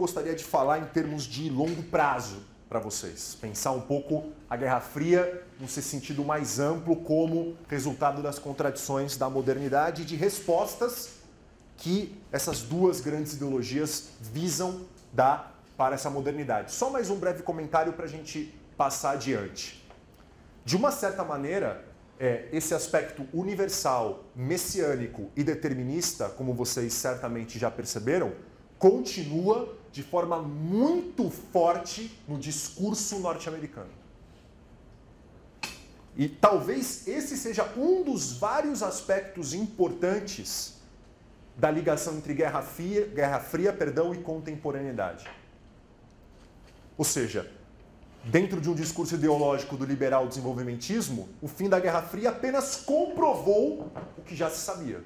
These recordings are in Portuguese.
gostaria de falar em termos de longo prazo para vocês. Pensar um pouco a Guerra Fria no seu sentido mais amplo como resultado das contradições da modernidade e de respostas que essas duas grandes ideologias visam dar para essa modernidade. Só mais um breve comentário para a gente passar adiante. De uma certa maneira, esse aspecto universal, messiânico e determinista, como vocês certamente já perceberam, continua de forma muito forte no discurso norte-americano. E talvez esse seja um dos vários aspectos importantes da ligação entre Guerra Fria, e contemporaneidade. Ou seja, dentro de um discurso ideológico do liberal desenvolvimentismo, o fim da Guerra Fria apenas comprovou o que já se sabia.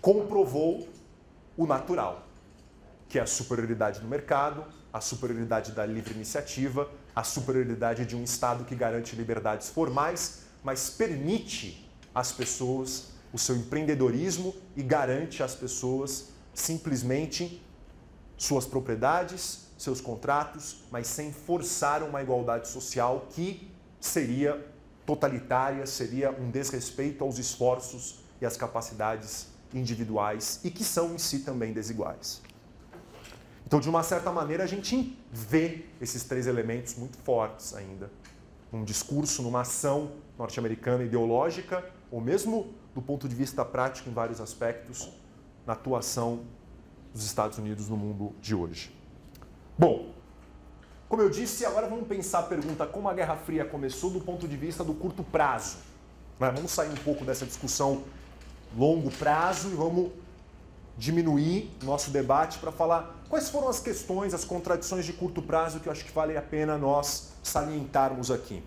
Comprovou o natural, que é a superioridade do mercado, a superioridade da livre iniciativa, a superioridade de um Estado que garante liberdades formais, mas permite às pessoas o seu empreendedorismo e garante às pessoas simplesmente suas propriedades, seus contratos, mas sem forçar uma igualdade social que seria totalitária, seria um desrespeito aos esforços e às capacidades individuais e que são em si também desiguais. Então, de uma certa maneira, a gente vê esses três elementos muito fortes ainda num discurso, numa ação norte-americana ideológica, ou mesmo do ponto de vista prático em vários aspectos, na atuação dos Estados Unidos no mundo de hoje. Bom, como eu disse, agora vamos pensar a pergunta como a Guerra Fria começou do ponto de vista do curto prazo. Vamos sair um pouco dessa discussão longo prazo e vamos diminuir nosso debate para falar quais foram as questões, as contradições de curto prazo que eu acho que vale a pena nós salientarmos aqui.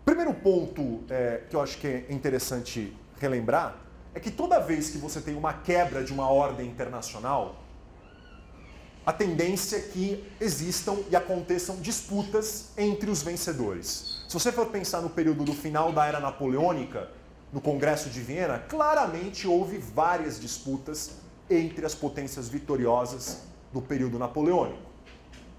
Primeiro ponto que eu acho que é interessante relembrar é que toda vez que você tem uma quebra de uma ordem internacional, a tendência é que existam e aconteçam disputas entre os vencedores. Se você for pensar no período do final da Era Napoleônica, no Congresso de Viena, claramente houve várias disputas entre as potências vitoriosas do período napoleônico.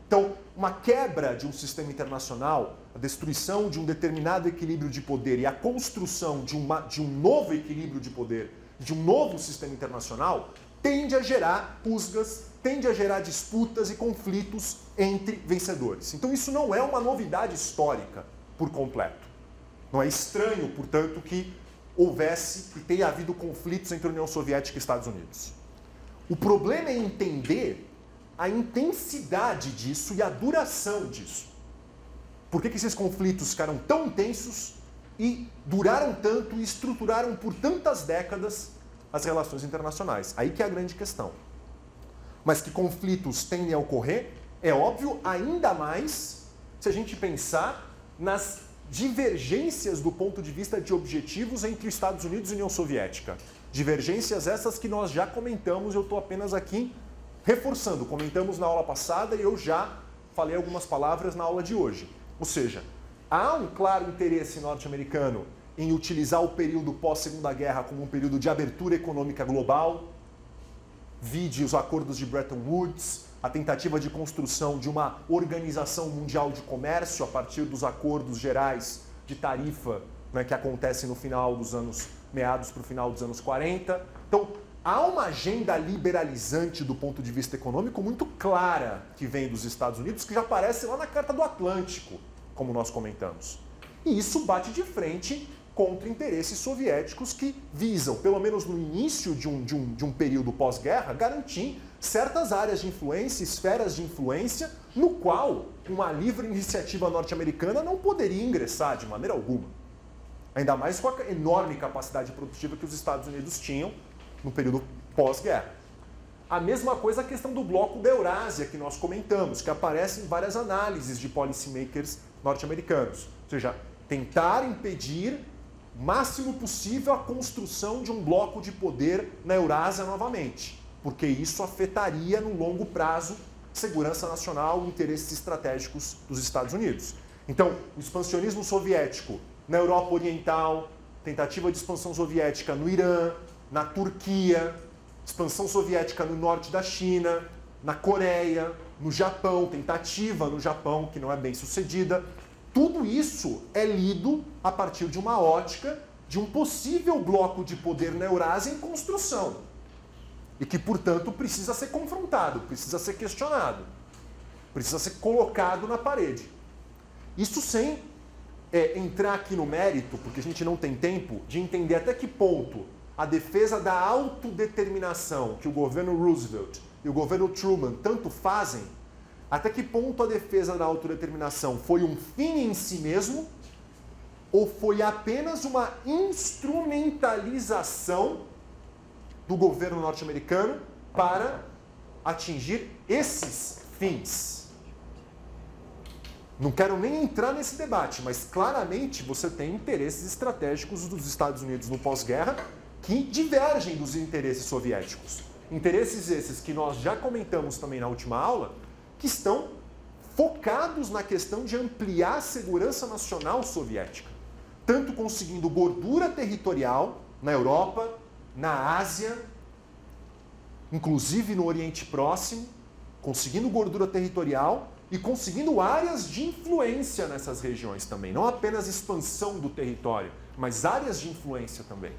Então, uma quebra de um sistema internacional, a destruição de um determinado equilíbrio de poder e a construção de um novo equilíbrio de poder, de um novo sistema internacional, tende a gerar rusgas, tende a gerar disputas e conflitos entre vencedores. Então isso não é uma novidade histórica por completo. Não é estranho, portanto, que houvesse e tenha havido conflitos entre a União Soviética e Estados Unidos. O problema é entender a intensidade disso e a duração disso. Por que esses conflitos ficaram tão intensos e duraram tanto e estruturaram por tantas décadas as relações internacionais? Aí que é a grande questão. Mas que conflitos tendem a ocorrer, é óbvio, ainda mais se a gente pensar nas divergências do ponto de vista de objetivos entre os Estados Unidos e a União Soviética. Divergências essas que nós já comentamos, eu estou apenas aqui reforçando. Comentamos na aula passada e eu já falei algumas palavras na aula de hoje. Ou seja, há um claro interesse norte-americano em utilizar o período pós-Segunda Guerra como um período de abertura econômica global, vide os acordos de Bretton Woods, a tentativa de construção de uma organização mundial de comércio a partir dos acordos gerais de tarifa, né, que acontecem no final dos anos, meados para o final dos anos 40. Então, há uma agenda liberalizante do ponto de vista econômico muito clara que vem dos Estados Unidos, que já aparece lá na Carta do Atlântico, como nós comentamos. E isso bate de frente contra interesses soviéticos que visam, pelo menos no início de um período pós-guerra, garantir certas áreas de influência, esferas de influência, no qual uma livre iniciativa norte-americana não poderia ingressar de maneira alguma. Ainda mais com a enorme capacidade produtiva que os Estados Unidos tinham no período pós-guerra. A mesma coisa a questão do bloco da Eurásia, que nós comentamos, que aparece em várias análises de policymakers norte-americanos. Ou seja, tentar impedir o máximo possível a construção de um bloco de poder na Eurásia novamente, porque isso afetaria no longo prazo segurança nacional e interesses estratégicos dos Estados Unidos. Então, o expansionismo soviético na Europa Oriental, tentativa de expansão soviética no Irã, na Turquia, expansão soviética no norte da China, na Coreia, no Japão, tentativa no Japão que não é bem sucedida. Tudo isso é lido a partir de uma ótica de um possível bloco de poder na Eurásia em construção. E que, portanto, precisa ser confrontado, precisa ser questionado, precisa ser colocado na parede. Isso sem entrar aqui no mérito, porque a gente não tem tempo, de entender até que ponto a defesa da autodeterminação que o governo Roosevelt e o governo Truman tanto fazem, até que ponto a defesa da autodeterminação foi um fim em si mesmo ou foi apenas uma instrumentalização do governo norte-americano para atingir esses fins. Não quero nem entrar nesse debate, mas claramente você tem interesses estratégicos dos Estados Unidos no pós-guerra que divergem dos interesses soviéticos. Interesses esses que nós já comentamos também na última aula, que estão focados na questão de ampliar a segurança nacional soviética, tanto conseguindo gordura territorial na Europa, na Ásia, inclusive no Oriente Próximo, conseguindo gordura territorial e conseguindo áreas de influência nessas regiões também. Não apenas expansão do território, mas áreas de influência também.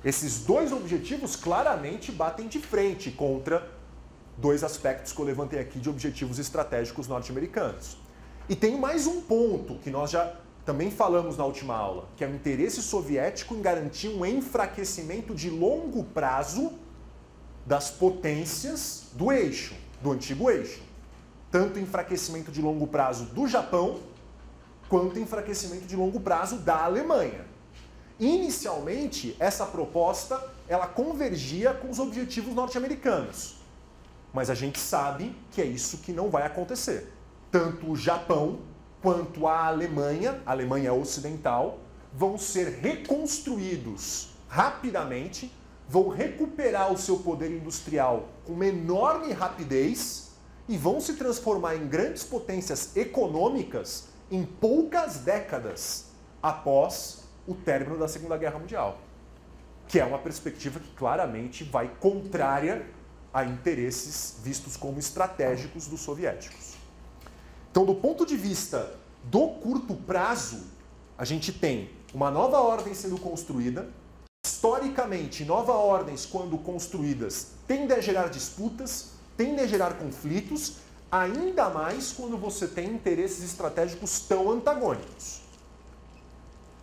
Esses dois objetivos claramente batem de frente contra dois aspectos que eu levantei aqui de objetivos estratégicos norte-americanos. E tem mais um ponto que nós já também falamos na última aula, que é o interesse soviético em garantir um enfraquecimento de longo prazo das potências do eixo, do antigo eixo. Tanto enfraquecimento de longo prazo do Japão, quanto enfraquecimento de longo prazo da Alemanha. Inicialmente, essa proposta ela convergia com os objetivos norte-americanos. Mas a gente sabe que é isso que não vai acontecer. Tanto o Japão quanto a Alemanha Ocidental, vão ser reconstruídos rapidamente, vão recuperar o seu poder industrial com uma enorme rapidez e vão se transformar em grandes potências econômicas em poucas décadas após o término da Segunda Guerra Mundial, que é uma perspectiva que claramente vai contrária a interesses vistos como estratégicos dos soviéticos. Então, do ponto de vista do curto prazo, a gente tem uma nova ordem sendo construída. Historicamente, novas ordens, quando construídas, tendem a gerar disputas, tendem a gerar conflitos, ainda mais quando você tem interesses estratégicos tão antagônicos.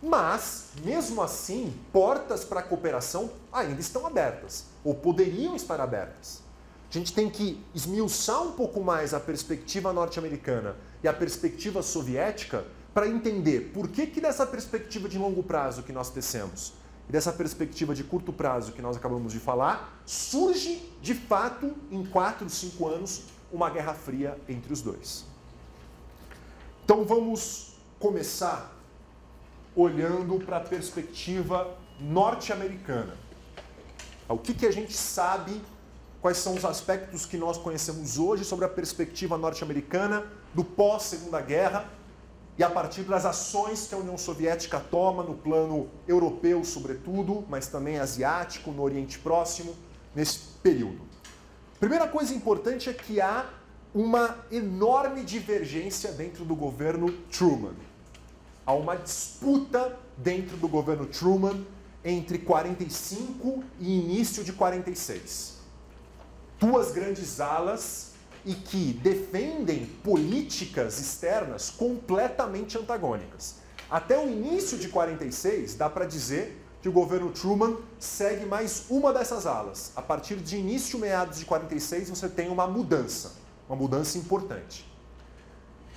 Mas, mesmo assim, portas para a cooperação ainda estão abertas, ou poderiam estar abertas. A gente tem que esmiuçar um pouco mais a perspectiva norte-americana e a perspectiva soviética para entender por que dessa perspectiva de longo prazo que nós tecemos e dessa perspectiva de curto prazo que nós acabamos de falar, surge, de fato, em 4, 5 anos, uma guerra fria entre os dois. Então vamos começar olhando para a perspectiva norte-americana. O que a gente sabe, quais são os aspectos que nós conhecemos hoje sobre a perspectiva norte-americana do pós-Segunda Guerra e a partir das ações que a União Soviética toma no plano europeu, sobretudo, mas também asiático, no Oriente Próximo, nesse período. Primeira coisa importante é que há uma enorme divergência dentro do governo Truman. Há uma disputa dentro do governo Truman entre 45 e início de 46. Duas grandes alas e que defendem políticas externas completamente antagônicas. Até o início de 46, dá para dizer que o governo Truman segue mais uma dessas alas. A partir de início, meados de 46, você tem uma mudança importante.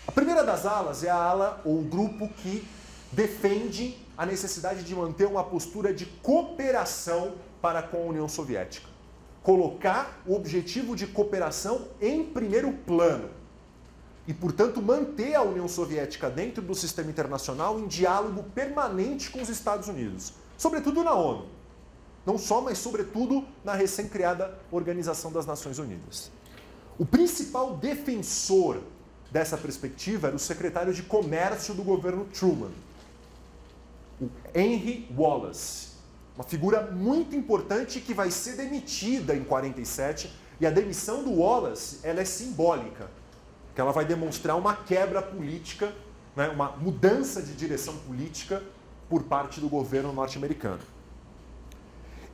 A primeira das alas é a ala ou o grupo que defende a necessidade de manter uma postura de cooperação para com a União Soviética. Colocar o objetivo de cooperação em primeiro plano e, portanto, manter a União Soviética dentro do sistema internacional em diálogo permanente com os Estados Unidos, sobretudo na ONU. Não só, mas sobretudo na recém-criada Organização das Nações Unidas. O principal defensor dessa perspectiva era o secretário de Comércio do governo Truman, o Henry Wallace. Uma figura muito importante que vai ser demitida em 47 E a demissão do Wallace, ela é simbólica, que ela vai demonstrar uma quebra política, né, uma mudança de direção política por parte do governo norte-americano.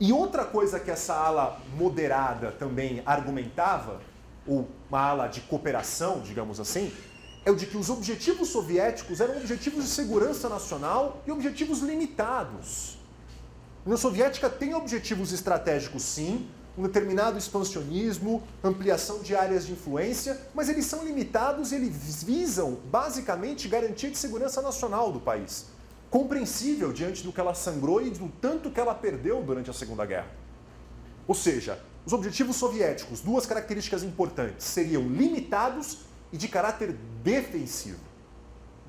E outra coisa que essa ala moderada também argumentava, ou uma ala de cooperação, digamos assim, é o de que os objetivos soviéticos eram objetivos de segurança nacional e objetivos limitados. A União Soviética tem objetivos estratégicos, sim, um determinado expansionismo, ampliação de áreas de influência, mas eles são limitados e eles visam, basicamente, garantia de segurança nacional do país. Compreensível diante do que ela sangrou e do tanto que ela perdeu durante a Segunda Guerra. Ou seja, os objetivos soviéticos, duas características importantes, seriam limitados e de caráter defensivo.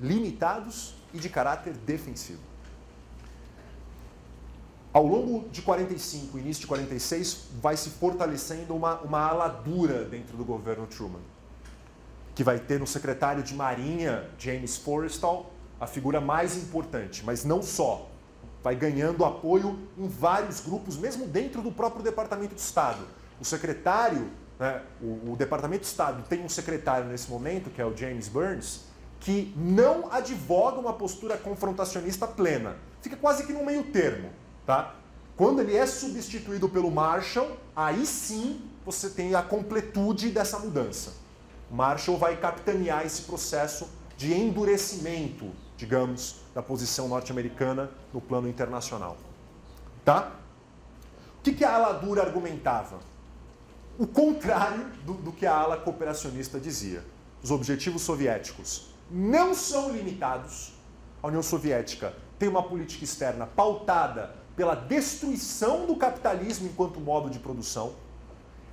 Limitados e de caráter defensivo. Ao longo de 45 e início de 46, vai se fortalecendo uma ala dura dentro do governo Truman, que vai ter no secretário de Marinha, James Forrestal, a figura mais importante, mas não só. Vai ganhando apoio em vários grupos, mesmo dentro do próprio Departamento de Estado. O secretário, né, o Departamento de Estado tem um secretário nesse momento, que é o James Burns, que não advoga uma postura confrontacionista plena. Fica quase que no meio termo. Tá? Quando ele é substituído pelo Marshall, aí sim você tem a completude dessa mudança. O Marshall vai capitanear esse processo de endurecimento, digamos, da posição norte-americana no plano internacional. Tá? O que a ala dura argumentava? O contrário do que a ala cooperacionista dizia. Os objetivos soviéticos não são limitados. A União Soviética tem uma política externa pautada pela destruição do capitalismo enquanto modo de produção.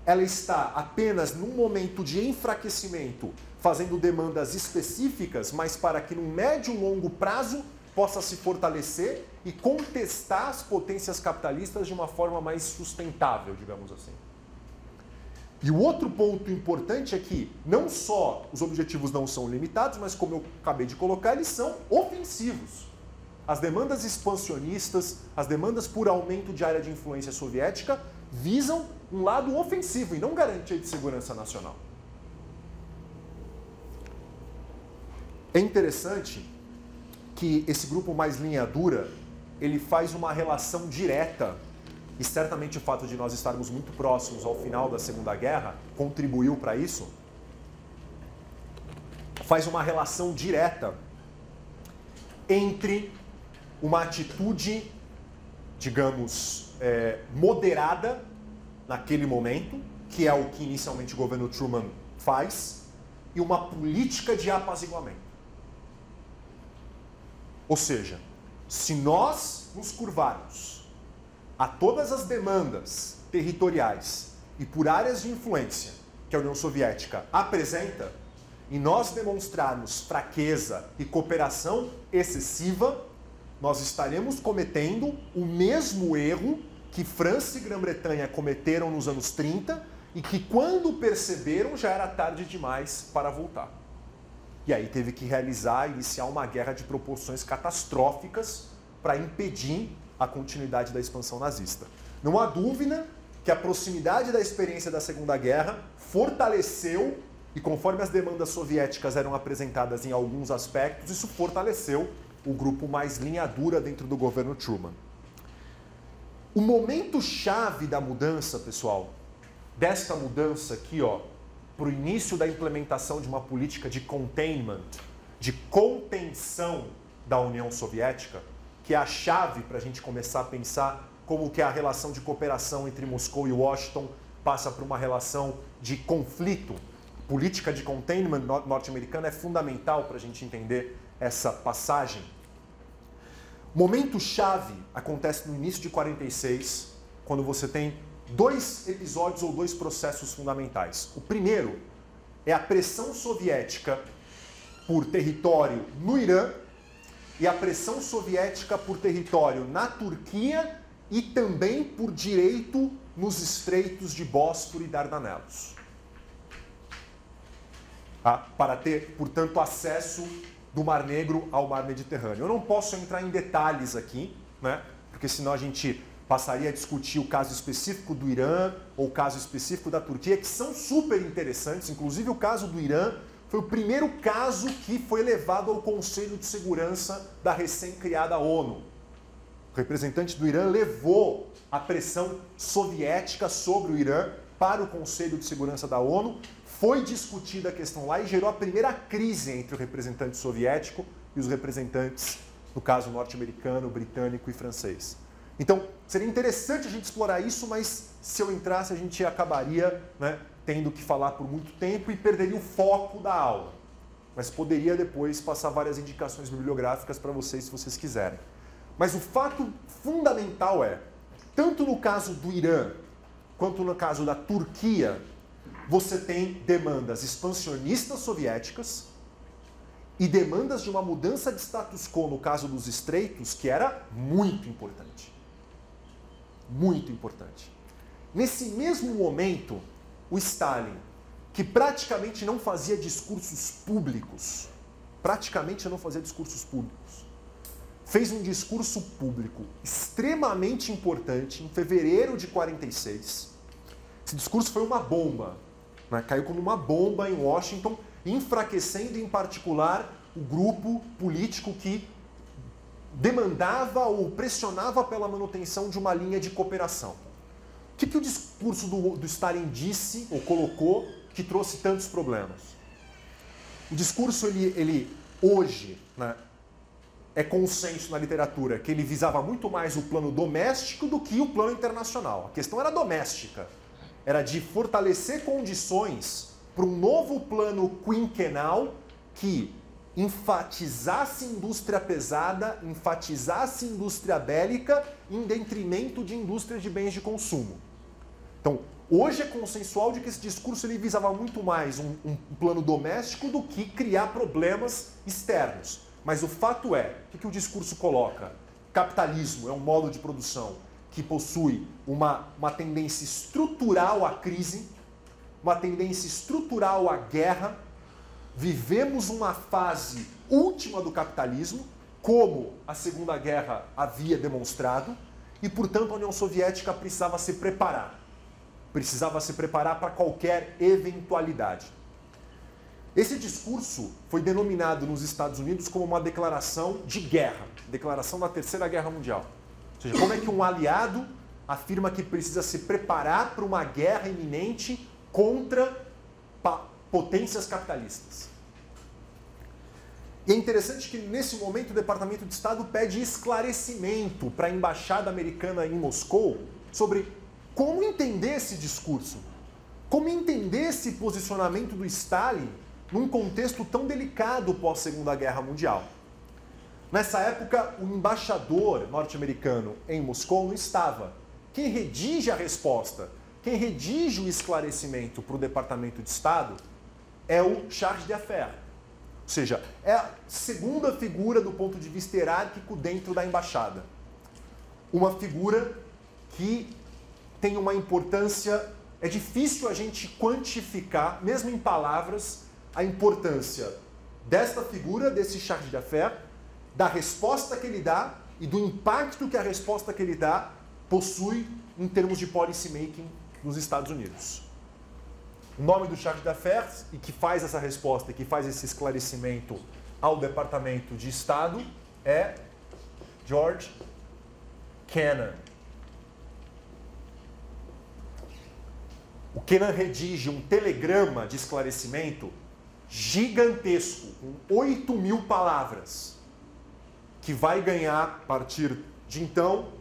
Ela está apenas num momento de enfraquecimento, fazendo demandas específicas, mas para que no médio e longo prazo possa se fortalecer e contestar as potências capitalistas de uma forma mais sustentável, digamos assim. E o outro ponto importante é que não só os objetivos não são limitados, mas como eu acabei de colocar, eles são ofensivos. As demandas expansionistas, as demandas por aumento de área de influência soviética visam um lado ofensivo e não garantia de segurança nacional. É interessante que esse grupo mais linha dura, ele faz uma relação direta, e certamente o fato de nós estarmos muito próximos ao final da Segunda Guerra contribuiu para isso, faz uma relação direta entre uma atitude, digamos, moderada naquele momento, que é o que inicialmente o governo Truman faz, e uma política de apaziguamento. Ou seja, se nós nos curvarmos a todas as demandas territoriais e por áreas de influência que a União Soviética apresenta, e nós demonstrarmos fraqueza e cooperação excessiva, nós estaremos cometendo o mesmo erro que França e Grã-Bretanha cometeram nos anos 30 e que, quando perceberam, já era tarde demais para voltar. E aí teve que iniciar uma guerra de proporções catastróficas para impedir a continuidade da expansão nazista. Não há dúvida que a proximidade da experiência da Segunda Guerra fortaleceu, e conforme as demandas soviéticas eram apresentadas em alguns aspectos, isso fortaleceu o grupo mais linha dura dentro do governo Truman. O momento-chave da mudança, pessoal, desta mudança aqui, ó, para o início da implementação de uma política de containment, de contenção da União Soviética, que é a chave para a gente começar a pensar como que a relação de cooperação entre Moscou e Washington passa por uma relação de conflito. A política de containment norte-americana é fundamental para a gente entender essa passagem. O momento-chave acontece no início de 46, quando você tem dois episódios ou dois processos fundamentais. O primeiro é a pressão soviética por território no Irã e a pressão soviética por território na Turquia e também por direito nos estreitos de Bósforo e Dardanelos. Para ter, portanto, acesso do Mar Negro ao Mar Mediterrâneo. Eu não posso entrar em detalhes aqui, né? Porque senão a gente passaria a discutir o caso específico do Irã ou o caso específico da Turquia, que são super interessantes. Inclusive, o caso do Irã foi o primeiro caso que foi levado ao Conselho de Segurança da recém-criada ONU. O representante do Irã levou a pressão soviética sobre o Irã para o Conselho de Segurança da ONU. Foi discutida a questão lá e gerou a primeira crise entre o representante soviético e os representantes, no caso norte-americano, britânico e francês. Então, seria interessante a gente explorar isso, mas se eu entrasse, a gente acabaria, né, tendo que falar por muito tempo e perderia o foco da aula. Mas poderia depois passar várias indicações bibliográficas para vocês, se vocês quiserem. Mas o fato fundamental é, tanto no caso do Irã, quanto no caso da Turquia, você tem demandas expansionistas soviéticas e demandas de uma mudança de status quo no caso dos estreitos, que era muito importante. Muito importante. Nesse mesmo momento, o Stalin, que praticamente não fazia discursos públicos, fez um discurso público extremamente importante em fevereiro de 46. Esse discurso foi uma bomba, né? Caiu como uma bomba em Washington, enfraquecendo em particular o grupo político que demandava ou pressionava pela manutenção de uma linha de cooperação. O que o discurso do Stalin disse ou colocou que trouxe tantos problemas? O discurso, ele hoje, né, é consenso na literatura que ele visava muito mais o plano doméstico do que o plano internacional. A questão era doméstica. Era de fortalecer condições para um novo plano quinquenal que enfatizasse indústria pesada, enfatizasse indústria bélica em detrimento de indústria de bens de consumo. Então, hoje é consensual de que esse discurso ele visava muito mais um plano doméstico do que criar problemas externos. Mas o fato é, o que o discurso coloca? Capitalismo é um modo de produção que possui uma tendência estrutural à crise, uma tendência estrutural à guerra. Vivemos uma fase última do capitalismo, como a Segunda Guerra havia demonstrado, e, portanto, a União Soviética precisava se preparar. Precisava se preparar para qualquer eventualidade. Esse discurso foi denominado nos Estados Unidos como uma declaração de guerra, declaração da Terceira Guerra Mundial. Ou seja, como é que um aliado afirma que precisa se preparar para uma guerra iminente contra potências capitalistas. E é interessante que, nesse momento, o Departamento de Estado pede esclarecimento para a Embaixada Americana em Moscou sobre como entender esse discurso, como entender esse posicionamento do Stalin num contexto tão delicado pós-Segunda Guerra Mundial. Nessa época, o embaixador norte-americano em Moscou não estava. Quem redige a resposta, quem redige o esclarecimento para o Departamento de Estado é o chargé d'affaires. Ou seja, é a segunda figura do ponto de vista hierárquico dentro da embaixada. Uma figura que tem uma importância, é difícil a gente quantificar, mesmo em palavras, a importância desta figura, desse chargé d'affaires, da resposta que ele dá e do impacto que a resposta que ele dá possui em termos de policy making nos Estados Unidos. O nome do chargé d'affaires e que faz essa resposta e que faz esse esclarecimento ao Departamento de Estado é George Kennan. O Kennan redige um telegrama de esclarecimento gigantesco, com 8.000 palavras, que vai ganhar, a partir de então,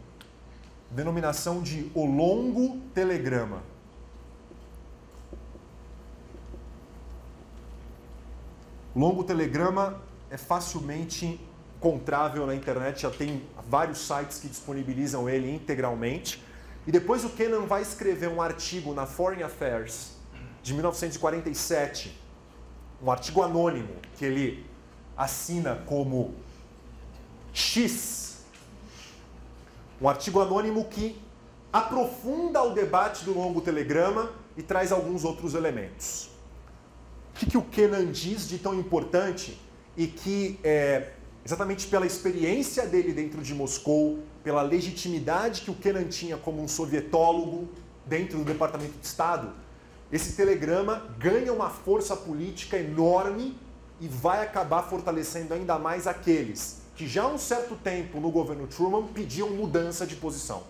denominação de O Longo Telegrama. O Longo Telegrama é facilmente encontrável na internet, já tem vários sites que disponibilizam ele integralmente. E depois o Kennan vai escrever um artigo na Foreign Affairs de 1947, um artigo anônimo que ele assina como X, um artigo anônimo que aprofunda o debate do Longo Telegrama e traz alguns outros elementos. O que o Kennan diz de tão importante e que, exatamente pela experiência dele dentro de Moscou, pela legitimidade que o Kennan tinha como um sovietólogo dentro do Departamento de Estado, esse telegrama ganha uma força política enorme e vai acabar fortalecendo ainda mais aqueles que já há um certo tempo no governo Truman pediam mudança de posição.